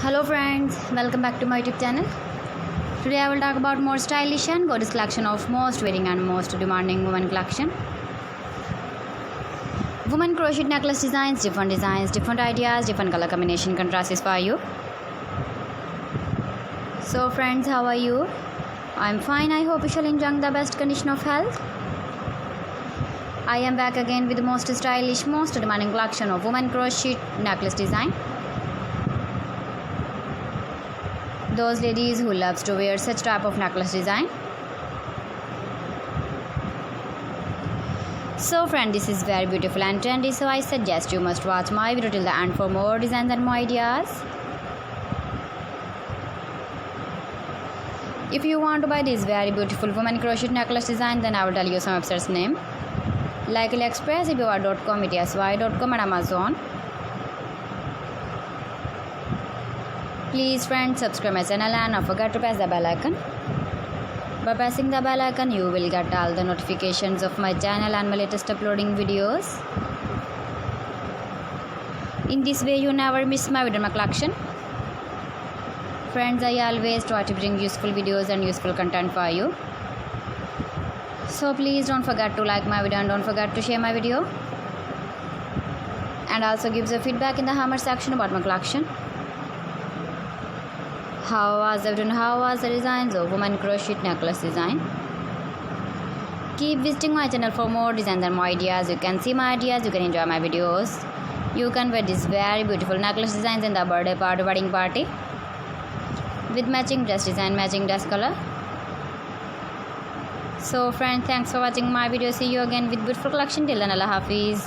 Hello friends, welcome back to my YouTube channel. Today I will talk about more stylish and gorgeous collection of most wearing and most demanding women collection. Women crochet necklace designs, different ideas, different color combination contrasts for you. So friends, how are you? I'm fine. I hope you shall enjoy the best condition of health. I am back again with the most stylish, most demanding collection of women crochet necklace design. Those ladies who loves to wear such type of necklace design. So friend, this is very beautiful and trendy, so I suggest you must watch my video till the end for more designs and more ideas. If you want to buy this very beautiful women crochet necklace design, then I will tell you some websites name like AliExpress, eBay.com, etsy.com and Amazon. Please friends, subscribe my channel and don't forget to press the bell icon. By pressing the bell icon, you will get all the notifications of my channel and my latest uploading videos. In this way, you never miss my video collection. Friends, I always try to bring useful videos and useful content for you. So please don't forget to like my video and don't forget to share my video. And also give the feedback in the comment section about my collection. How was the designs of women crochet necklace design? Keep visiting my channel for more designs and more ideas. You can see my ideas, you can enjoy my videos. You can wear these very beautiful necklace designs in the birthday party, wedding party with matching dress design, matching dress color. So friends, thanks for watching my video. See you again with beautiful collection. Till then, Allah Hafiz.